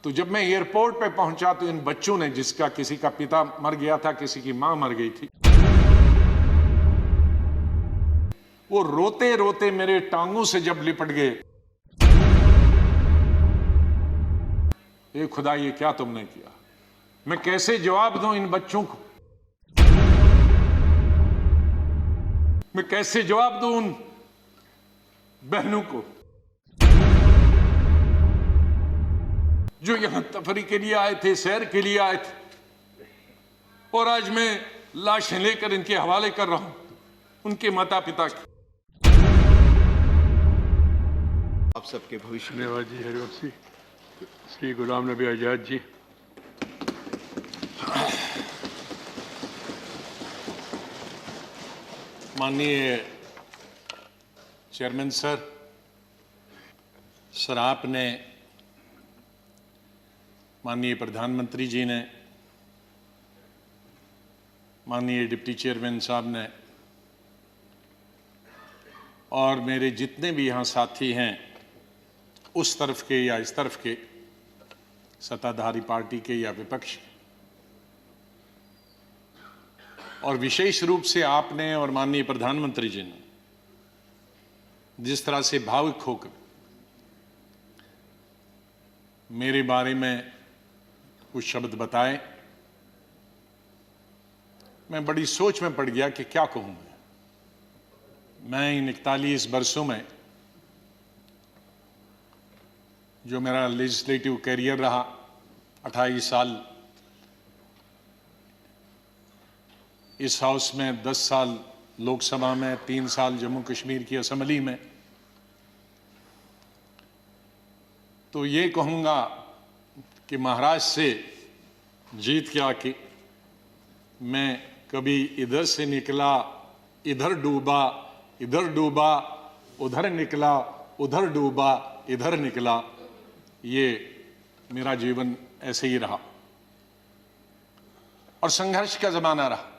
तो जब मैं एयरपोर्ट पे पहुंचा तो इन बच्चों ने, जिसका किसी का पिता मर गया था, किसी की मां मर गई थी, वो रोते रोते मेरे टांगों से जब लिपट गए, ए खुदा ये क्या तुमने किया, मैं कैसे जवाब दूं इन बच्चों को, मैं कैसे जवाब दूं उन बहनों को जो यहां तफरी के लिए आए थे, सैर के लिए आए थे, और आज मैं लाशें लेकर इनके हवाले कर रहा हूं उनके माता पिता की। आप सबके भविष्य में। धन्यवाद जी हरिवंशी श्री गुलाम नबी आजाद जी। माननीय चेयरमैन सर, आपने, माननीय प्रधानमंत्री जी ने, माननीय डिप्टी चेयरमैन साहब ने, और मेरे जितने भी यहाँ साथी हैं, उस तरफ के या इस तरफ के, सत्ताधारी पार्टी के या विपक्ष के, और विशेष रूप से आपने और माननीय प्रधानमंत्री जी ने जिस तरह से भावुक होकर मेरे बारे में कुछ शब्द बताए, मैं बड़ी सोच में पड़ गया कि क्या कहूं। मैं इन 41 वर्षों में जो मेरा लेजिस्लेटिव कैरियर रहा, 28 साल इस हाउस में, 10 साल लोकसभा में, 3 साल जम्मू कश्मीर की असेंबली में, तो ये कहूंगा कि महाराष्ट्र से जीत के आके मैं कभी इधर से निकला, इधर डूबा, इधर डूबा, उधर निकला, उधर डूबा, इधर निकला, ये मेरा जीवन ऐसे ही रहा और संघर्ष का जमाना रहा।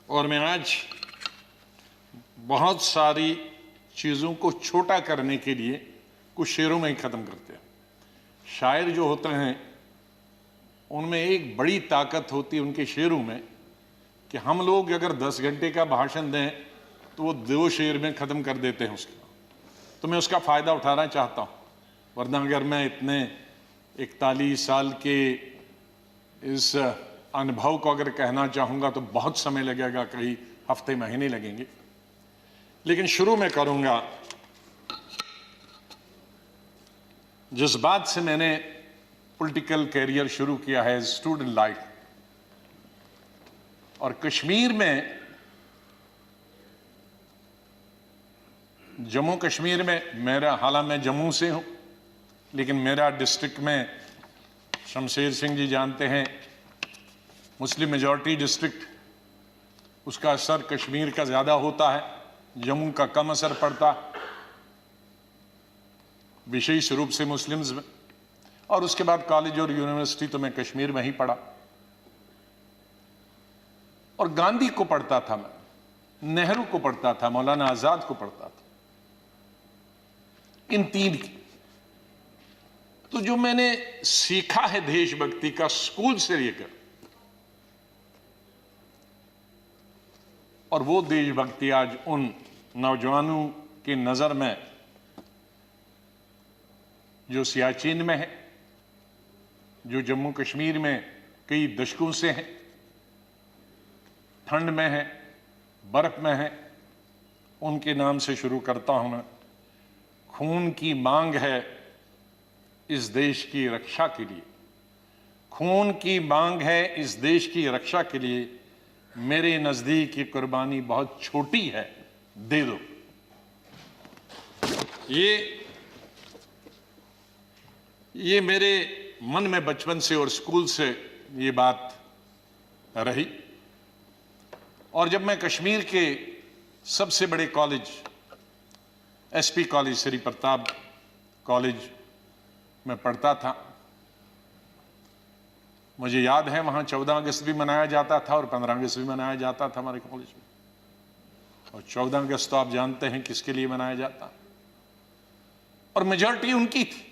और मैं आज बहुत सारी चीजों को छोटा करने के लिए कुछ शेरों में ही खत्म करते हैं। शायर जो होते हैं उनमें एक बड़ी ताकत होती है उनके शेरों में कि हम लोग अगर 10 घंटे का भाषण दें तो वो 2 शेर में खत्म कर देते हैं उसका। तो मैं उसका फायदा उठाना चाहता हूं, वरना अगर मैं इतने 41 साल के इस अनुभव को अगर कहना चाहूंगा तो बहुत समय लगेगा, कई हफ्ते महीने लगेंगे। लेकिन शुरू में करूंगा जिस बात से मैंने पॉलिटिकल कैरियर शुरू किया है, स्टूडेंट लाइफ। और कश्मीर में, जम्मू कश्मीर में मेरा, हालांकि मैं जम्मू से हूं, लेकिन मेरा डिस्ट्रिक्ट में, शमशेर सिंह जी जानते हैं, मुस्लिम मेजॉरिटी डिस्ट्रिक्ट, उसका असर कश्मीर का ज्यादा होता है, जम्मू का कम असर पड़ता, विशेष रूप से मुस्लिम्स में। और उसके बाद कॉलेज और यूनिवर्सिटी तो मैं कश्मीर में ही पढ़ा। और गांधी को पढ़ता था मैं, नेहरू को पढ़ता था, मौलाना आजाद को पढ़ता था, इन 3 की। तो जो मैंने सीखा है देशभक्ति का स्कूल से लेकर, और वो देशभक्ति आज उन नौजवानों की नजर में जो सियाचिन में है, जो जम्मू कश्मीर में कई दशकों से हैं, ठंड में है, बर्फ में है, उनके नाम से शुरू करता हूं मैं। खून की मांग है इस देश की रक्षा के लिए, खून की मांग है इस देश की रक्षा के लिए, मेरे नजदीक ये कुर्बानी बहुत छोटी है, दे दो। ये मेरे मन में बचपन से और स्कूल से ये बात रही। और जब मैं कश्मीर के सबसे बड़े college, SP college, Shri Pratap college में पढ़ता था, मुझे याद है वहां 14 अगस्त भी मनाया जाता था और 15 अगस्त भी मनाया जाता था हमारे कॉलेज में। और 14 अगस्त तो आप जानते हैं किसके लिए मनाया जाता, और मेजॉरिटी उनकी थी,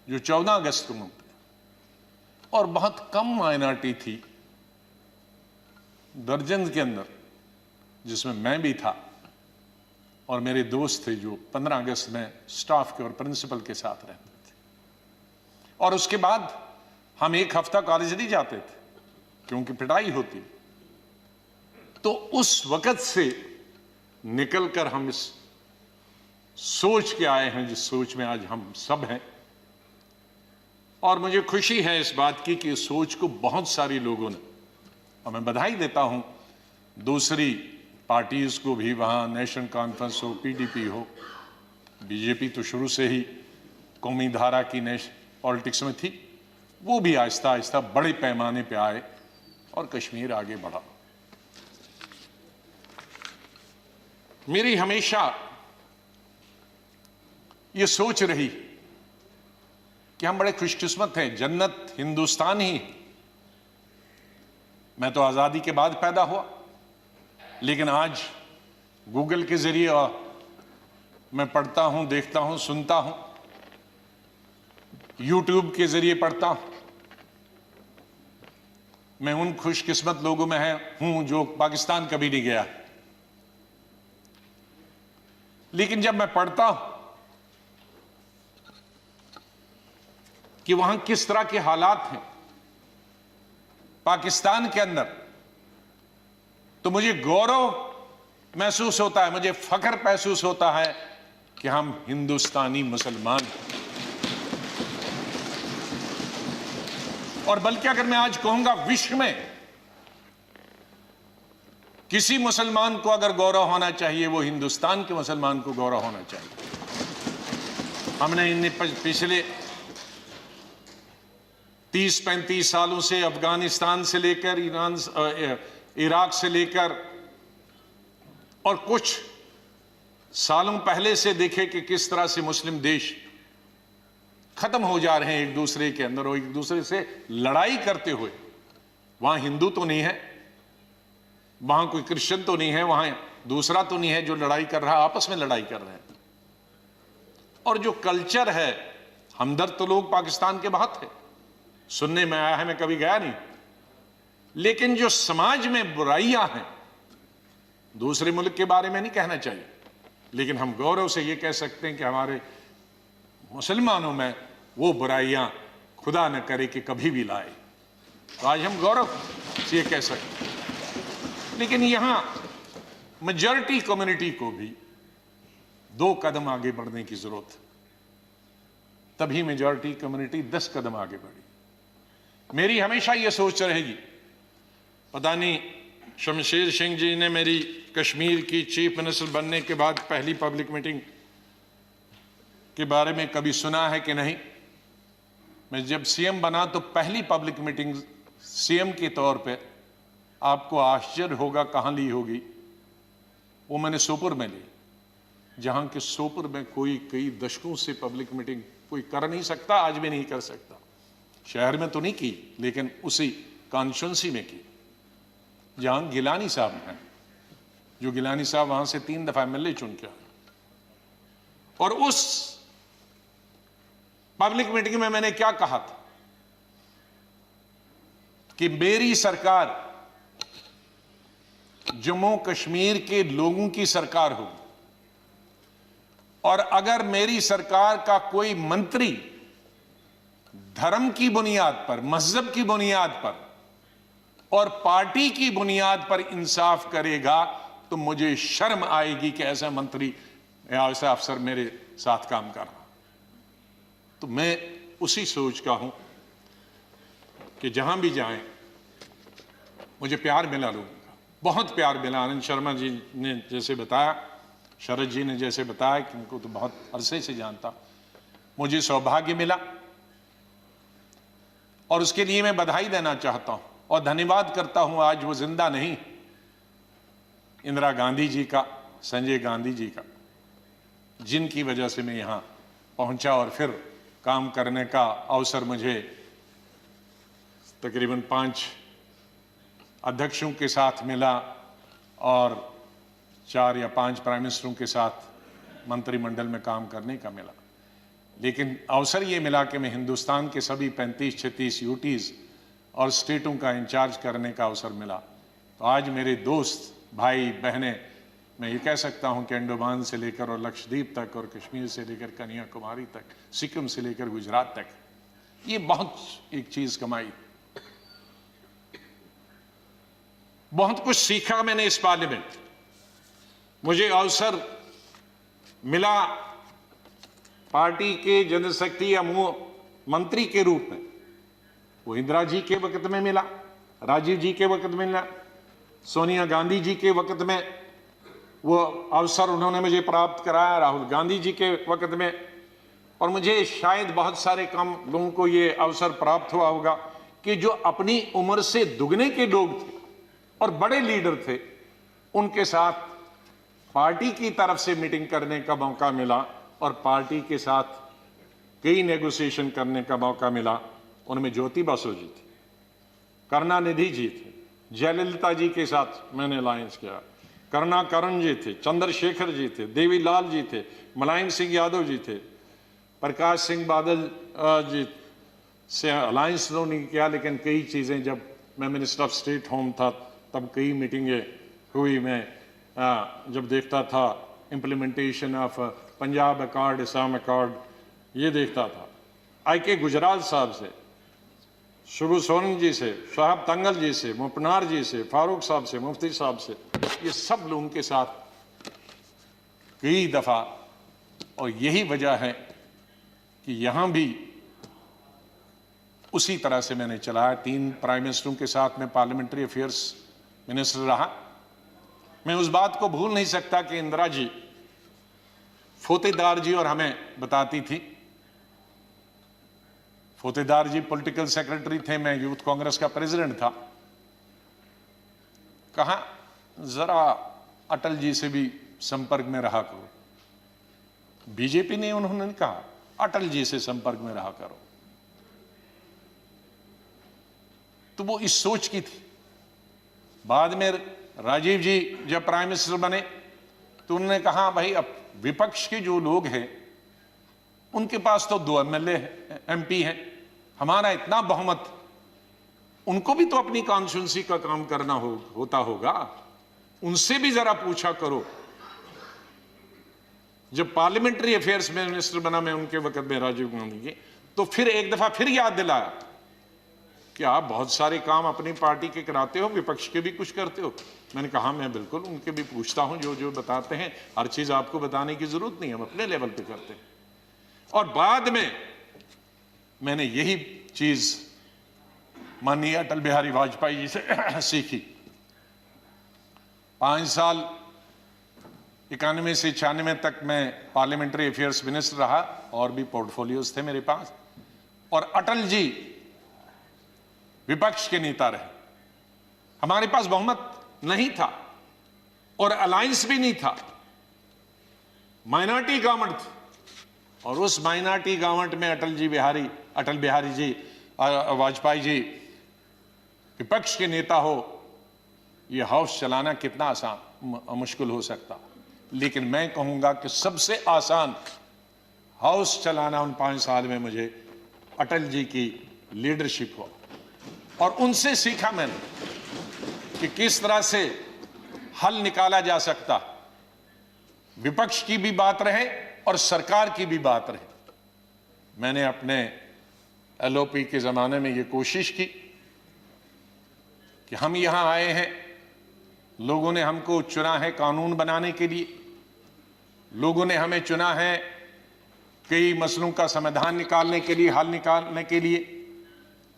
जो 14 अगस्त को मुक्त हुए, और बहुत कम माइनॉरिटी थी दर्जन के अंदर, जिसमें मैं भी था और मेरे दोस्त थे जो 15 अगस्त में स्टाफ के और प्रिंसिपल के साथ रहते थे। और उसके बाद हम एक हफ्ता कॉलेज नहीं जाते थे क्योंकि पिटाई होती। तो उस वक्त से निकलकर हम इस सोच के आए हैं जिस सोच में आज हम सब हैं। और मुझे खुशी है इस बात की कि इस सोच को बहुत सारे लोगों ने, और मैं बधाई देता हूं दूसरी पार्टीज को भी, वहां नेशनल कॉन्फ्रेंस हो, पीडीपी हो, बीजेपी तो शुरू से ही कौमी धारा की पॉलिटिक्स में थी, वो भी आहिस्ता आहिस्ता बड़े पैमाने पे आए और कश्मीर आगे बढ़ा। मेरी हमेशा ये सोच रही कि हम बड़े खुशकिस्मत हैं, जन्नत हिंदुस्तान ही है। मैं तो आजादी के बाद पैदा हुआ, लेकिन आज गूगल के जरिए मैं पढ़ता हूं, देखता हूं, सुनता हूं, यूट्यूब के जरिए पढ़ता हूं। मैं उन खुशकिस्मत लोगों में हूं जो पाकिस्तान कभी नहीं गया। लेकिन जब मैं पढ़ता हूं कि वहां किस तरह के हालात हैं पाकिस्तान के अंदर, तो मुझे गौरव महसूस होता है, मुझे फख्र महसूस होता है कि हम हिंदुस्तानी मुसलमान हैं। और बल्कि अगर मैं आज कहूंगा विश्व में किसी मुसलमान को अगर गौरव होना चाहिए, वो हिंदुस्तान के मुसलमान को गौरव होना चाहिए। हमने इन पिछले 30-35 सालों से अफगानिस्तान से लेकर इराक से लेकर और कुछ सालों पहले से देखे कि किस तरह से मुस्लिम देश खत्म हो जा रहे हैं एक दूसरे के अंदर और एक दूसरे से लड़ाई करते हुए। वहां हिंदू तो नहीं है, वहां कोई क्रिश्चियन तो नहीं है, वहां दूसरा तो नहीं है जो लड़ाई कर रहा है, आपस में लड़ाई कर रहे हैं। और जो कल्चर है, हमदर्द तो लोग पाकिस्तान के बहुत है, सुनने में आया है, मैं कभी गया नहीं। लेकिन जो समाज में बुराइयां हैं, दूसरे मुल्क के बारे में नहीं कहना चाहिए, लेकिन हम गौरव से ये कह सकते हैं कि हमारे मुसलमानों में वो बुराइयां खुदा न करे कि कभी भी लाए। तो आज हम गौरव से ये कह सकते हैं। लेकिन यहां मेजॉरिटी कम्युनिटी को भी 2 कदम आगे बढ़ने की जरूरत है, तभी मेजॉरिटी कम्युनिटी 10 कदम आगे बढ़ी। मेरी हमेशा ये सोच रहेगी, पता नहीं शमशेर सिंह जी ने मेरी कश्मीर की चीफ मिनिस्टर बनने के बाद पहली पब्लिक मीटिंग के बारे में कभी सुना है कि नहीं। मैं जब सीएम बना तो पहली पब्लिक मीटिंग सीएम के तौर पे, आपको आश्चर्य होगा कहां ली होगी, वो मैंने सोपुर में ली, जहां के सोपुर में कोई कई दशकों से पब्लिक मीटिंग कोई कर नहीं सकता, आज भी नहीं कर सकता। शहर में तो नहीं की, लेकिन उसी कॉन्स्टिट्यूंसी में की जहां गिलानी साहब हैं, जो गिलानी साहब वहां से 3 दफा एमएलए चुन के आए। और उस पब्लिक मीटिंग में मैंने क्या कहा था कि मेरी सरकार जम्मू कश्मीर के लोगों की सरकार होगी, और अगर मेरी सरकार का कोई मंत्री धर्म की बुनियाद पर, मजहब की बुनियाद पर और पार्टी की बुनियाद पर इंसाफ करेगा तो मुझे शर्म आएगी कि ऐसा मंत्री या ऐसा अफसर मेरे साथ काम कर रहा। तो मैं उसी सोच का हूं कि जहां भी जाएं मुझे प्यार मिला लोगों का, बहुत प्यार मिला। आनंद शर्मा जी ने जैसे बताया, शरद जी ने जैसे बताया कि उनको तो बहुत अरसे से जानता, मुझे सौभाग्य मिला और उसके लिए मैं बधाई देना चाहता हूं और धन्यवाद करता हूं। आज वो जिंदा नहीं, इंदिरा गांधी जी का, संजय गांधी जी का, जिनकी वजह से मैं यहां पहुंचा और फिर काम करने का अवसर मुझे तकरीबन 5 अध्यक्षों के साथ मिला और 4 या 5 प्राइम मिनिस्टरों के साथ मंत्रिमंडल में काम करने का मिला। लेकिन अवसर ये मिला कि मैं हिंदुस्तान के सभी 35-36 यूटीज़ और स्टेटों का इंचार्ज करने का अवसर मिला। तो आज मेरे दोस्त, भाई, बहनें, मैं ये कह सकता हूँ कि अंडमान से लेकर और लक्षद्वीप तक और कश्मीर से लेकर कन्याकुमारी तक, सिक्किम से लेकर गुजरात तक, ये बहुत एक चीज़ कमाई, बहुत कुछ सीखा मैंने इस पार्लियामेंट। मुझे अवसर मिला पार्टी के जनशक्ति या मंत्री के रूप में, वो इंदिरा जी के वक्त में मिला, राजीव जी के वक्त में मिला, सोनिया गांधी जी के वक्त में वो अवसर उन्होंने मुझे प्राप्त कराया, राहुल गांधी जी के वक्त में, और मुझे शायद बहुत सारे कम लोगों को ये अवसर प्राप्त हुआ होगा कि जो अपनी उम्र से दुगने के लोग थे और बड़े लीडर थे, उनके साथ पार्टी की तरफ से मीटिंग करने का मौका मिला और पार्टी के साथ कई नेगोशिएशन करने का मौका मिला। उनमें ज्योति बसु जी थी, करुणानिधि जी थे, जयललिता जी के साथ मैंने अलायंस किया, करुणाकरण जी थे, चंद्रशेखर जी थे, देवीलाल जी थे, मुलायम सिंह यादव जी थे, प्रकाश सिंह बादल जी से अलायंस तो नहीं किया, लेकिन कई चीज़ें, जब मैं मिनिस्टर ऑफ स्टेट होम था तब कई मीटिंगें हुई। मैं जब देखता था implementation of Punjab accord, Assam accord, ये देखता था। IK गुजराल साहब से, शुभू सोरेन जी से, शाहब तंगल जी से, मुपनार जी से, फारूक साहब से, मुफ्ती साहब से, ये सब लोगों के साथ कई दफ़ा, और यही वजह है कि यहाँ भी उसी तरह से मैंने चलाया। 3 प्राइम मिनिस्टरों के साथ मैं पार्लियामेंट्री अफेयर्स मिनिस्टर रहा। मैं उस बात को भूल नहीं सकता कि इंदिरा जी फोतेदार जी और हमें बताती थी। फोतेदार जी पॉलिटिकल सेक्रेटरी थे, मैं यूथ कांग्रेस का प्रेसिडेंट था। कहा जरा अटल जी से भी संपर्क में रहा करो। बीजेपी ने, उन्होंने कहा अटल जी से संपर्क में रहा करो। तो वो इस सोच की थी। बाद में राजीव जी जब प्राइम मिनिस्टर बने तो उन्होंने कहा भाई अब विपक्ष के जो लोग हैं उनके पास तो 2 MLA MP हैं, हमारा इतना बहुमत, उनको भी तो अपनी कॉन्स्टिट्यूंसी का काम करना होता होगा, उनसे भी जरा पूछा करो। जब पार्लियामेंट्री अफेयर्स में मिनिस्टर बना मैं उनके वक्त में राजीव गांधी के, तो फिर एक दफा फिर याद दिलाया कि आप बहुत सारे काम अपनी पार्टी के कराते हो, विपक्ष के भी कुछ करते हो। मैंने कहा मैं बिल्कुल उनके भी पूछता हूं, जो जो बताते हैं, हर चीज आपको बताने की जरूरत नहीं, हम अपने लेवल पे करते हैं। और बाद में मैंने यही चीज माननीय अटल बिहारी वाजपेयी जी से सीखी। 5 साल 91 से 96 तक मैं पार्लियामेंट्री अफेयर्स मिनिस्टर रहा और भी पोर्टफोलियोज थे मेरे पास। और अटल जी विपक्ष के नेता रहे, हमारे पास बहुमत नहीं था और अलायंस भी नहीं था, माइनॉरिटी गवर्नमेंट थी। और उस माइनॉरिटी गवर्नमेंट में अटल बिहारी जी वाजपेयी जी विपक्ष के नेता हो, यह हाउस चलाना कितना आसान मुश्किल हो सकता। लेकिन मैं कहूंगा कि सबसे आसान हाउस चलाना उन 5 साल में मुझे अटल जी की लीडरशिप हो, और उनसे सीखा मैंने कि किस तरह से हल निकाला जा सकता, विपक्ष की भी बात रहे और सरकार की भी बात रहे। मैंने अपने LOP के जमाने में ये कोशिश की कि हम यहां आए हैं, लोगों ने हमको चुना है कानून बनाने के लिए, लोगों ने हमें चुना है कई मसलों का समाधान निकालने के लिए, हल निकालने के लिए,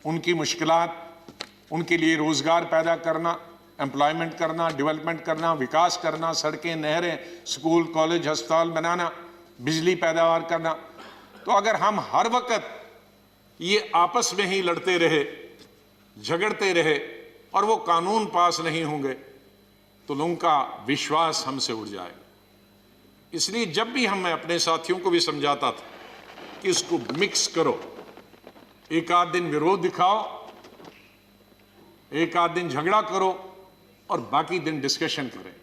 उनकी मुश्किलात, उनके लिए रोजगार पैदा करना, एम्प्लॉयमेंट करना, डेवलपमेंट करना, विकास करना, सड़कें, नहरें, स्कूल, कॉलेज, अस्पताल बनाना, बिजली पैदावार करना। तो अगर हम हर वक्त ये आपस में ही लड़ते रहे, झगड़ते रहे और वो कानून पास नहीं होंगे तो लोगों का विश्वास हमसे उड़ जाएगा। इसलिए जब भी मैं अपने साथियों को भी समझाता था कि इसको मिक्स करो, एक आध दिन विरोध दिखाओ, एक आध दिन झगड़ा करो और बाकी दिन डिस्कशन करें।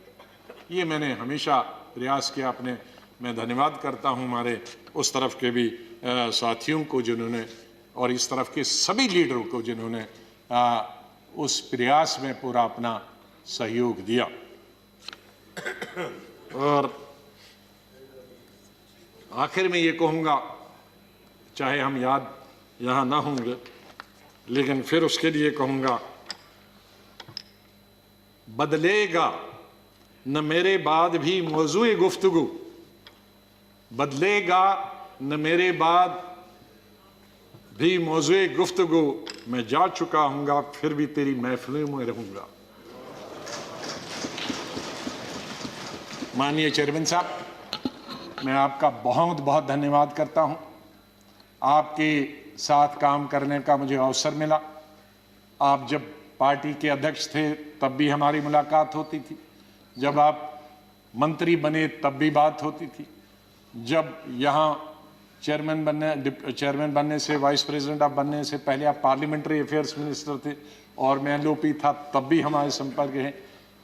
ये मैंने हमेशा प्रयास किया अपने। मैं धन्यवाद करता हूं हमारे उस तरफ के भी साथियों को जिन्होंने और इस तरफ के सभी लीडरों को जिन्होंने उस प्रयास में पूरा अपना सहयोग दिया। और आखिर में ये कहूँगा, चाहे हम याद यहाँ ना होंगे, लेकिन फिर उसके लिए कहूँगा, बदलेगा न मेरे बाद भी मौजूए गुफ्तगू, बदलेगा न मेरे बाद भी मौजूए गुफ्तगू, मैं जा चुका हूँगा फिर भी तेरी महफिलों में रहूँगा। माननीय चेयरमैन साहब, मैं आपका बहुत बहुत धन्यवाद करता हूँ। आपके साथ काम करने का मुझे अवसर मिला। आप जब पार्टी के अध्यक्ष थे तब भी हमारी मुलाकात होती थी, जब आप मंत्री बने तब भी बात होती थी, जब यहाँ चेयरमैन बनने से, वाइस प्रेसिडेंट आप बनने से पहले आप पार्लियामेंट्री अफेयर्स मिनिस्टर थे और मैं एलओपी था, तब भी हमारे संपर्क है।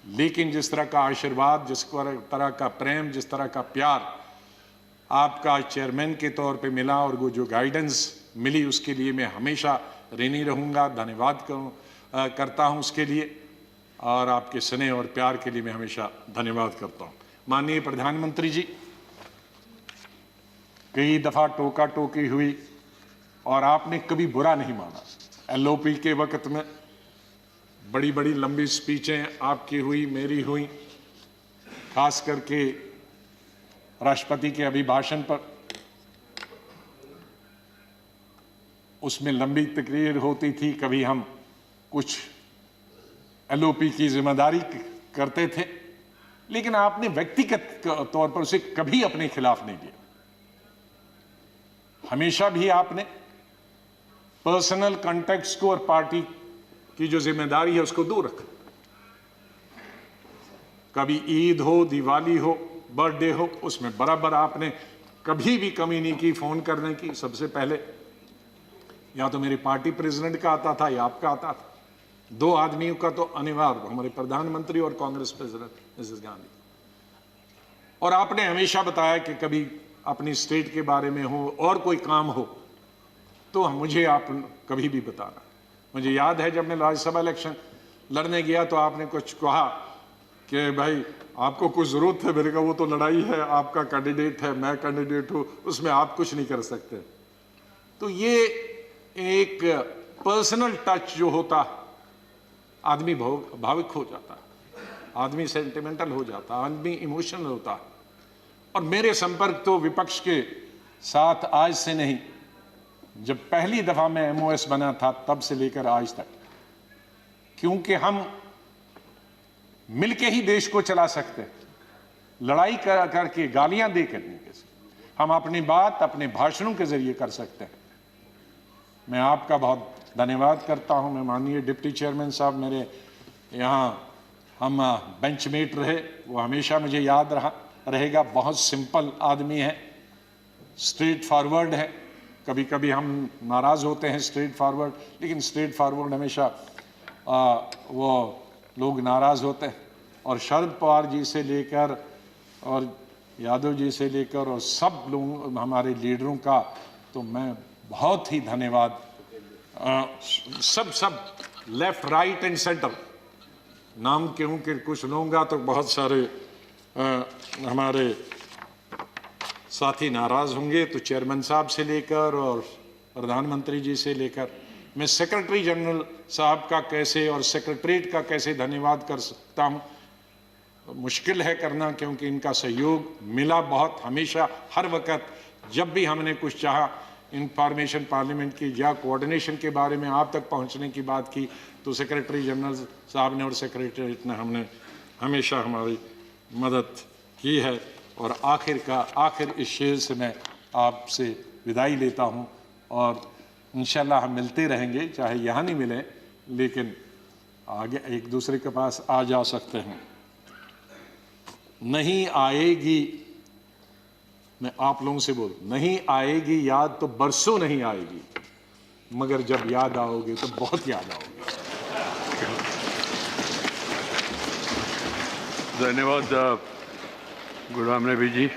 लेकिन जिस तरह का आशीर्वाद, जिस तरह का प्रेम, जिस तरह का प्यार आपका चेयरमैन के तौर पे मिला और वो जो गाइडेंस मिली, उसके लिए मैं हमेशा ऋणी रहूँगा। धन्यवाद करता हूँ उसके लिए, और आपके स्नेह और प्यार के लिए मैं हमेशा धन्यवाद करता हूँ। माननीय प्रधानमंत्री जी, कई दफ़ा टोका टोकी हुई और आपने कभी बुरा नहीं माना। एलओपी के वक्त में बड़ी बड़ी लंबी स्पीचें आपकी हुई, मेरी हुई, खास करके राष्ट्रपति के अभिभाषण पर। उसमें लंबी तकरीर होती थी, कभी हम कुछ एलओपी की जिम्मेदारी करते थे, लेकिन आपने व्यक्तिगत तौर पर उसे कभी अपने खिलाफ नहीं लिया। हमेशा भी आपने पर्सनल कॉन्टेक्ट्स को और पार्टी की जो जिम्मेदारी है उसको दूर रखा। कभी ईद हो, दिवाली हो, बर्थडे हो, उसमें बराबर आपने कभी भी कमी नहीं की फोन करने की। सबसे पहले या तो मेरे पार्टी प्रेसिडेंट का आता था या आपका आता था। दो आदमियों का तो अनिवार्य, हमारे प्रधानमंत्री और कांग्रेस प्रेसिडेंट मिसेस गांधी। और आपने हमेशा बताया कि कभी अपनी स्टेट के बारे में हो और कोई काम हो तो मुझे आप कभी भी बताना। मुझे याद है जब मैं राज्यसभा इलेक्शन लड़ने गया तो आपने कुछ कहा कि भाई आपको कुछ जरूरत है। मेरे का वो तो लड़ाई है, आपका कैंडिडेट है, मैं कैंडिडेट हूं, उसमें आप कुछ नहीं कर सकते। तो ये एक पर्सनल टच जो होता, आदमी भावुक हो जाता, आदमी सेंटिमेंटल हो जाता, आदमी इमोशनल होता। और मेरे संपर्क तो विपक्ष के साथ आज से नहीं, जब पहली दफा मैं एमओएस बना था तब से लेकर आज तक, क्योंकि हम मिलके ही देश को चला सकते हैं। लड़ाई करके, गालियां देकर नहीं, हम अपनी बात अपने भाषणों के जरिए कर सकते हैं। मैं आपका बहुत धन्यवाद करता हूं। मैं माननीय डिप्टी चेयरमैन साहब, मेरे यहाँ हम बेंचमेट रहे, वो हमेशा मुझे याद रहेगा। बहुत सिंपल आदमी है, स्ट्रेट फॉरवर्ड है। कभी कभी हम नाराज होते हैं स्ट्रेट फॉरवर्ड, लेकिन स्ट्रेट फॉरवर्ड हमेशा वो लोग नाराज होते हैं। और शरद पवार जी से लेकर और यादव जी से लेकर और सब लोग हमारे लीडरों का तो मैं बहुत ही धन्यवाद, सब लेफ्ट राइट एंड सेंटर, नाम क्यों कि कुछ लूँगा तो बहुत सारे हमारे साथी नाराज होंगे। तो चेयरमैन साहब से लेकर और प्रधानमंत्री जी से लेकर, मैं सेक्रेटरी जनरल साहब का कैसे और सेक्रेटरीट का कैसे धन्यवाद कर सकता हूँ, मुश्किल है करना, क्योंकि इनका सहयोग मिला बहुत। हमेशा हर वक्त जब भी हमने कुछ चाहा, इंफॉर्मेशन पार्लियामेंट की या कोऑर्डिनेशन के बारे में आप तक पहुंचने की बात की, तो सेक्रेटरी जनरल साहब ने और सेक्रेटरीट ने हमने हमेशा हमारी मदद की है। और आखिर इस शेर से मैं आपसे विदाई लेता हूं, और इंशाल्लाह हम मिलते रहेंगे, चाहे यहाँ नहीं मिलें लेकिन आगे एक दूसरे के पास आ जा सकते हैं। नहीं आएगी, मैं आप लोगों से बोल, नहीं आएगी याद तो बरसों नहीं आएगी, मगर जब याद आओगे तो बहुत याद आओगे। धन्यवाद गुलाम नबी जी।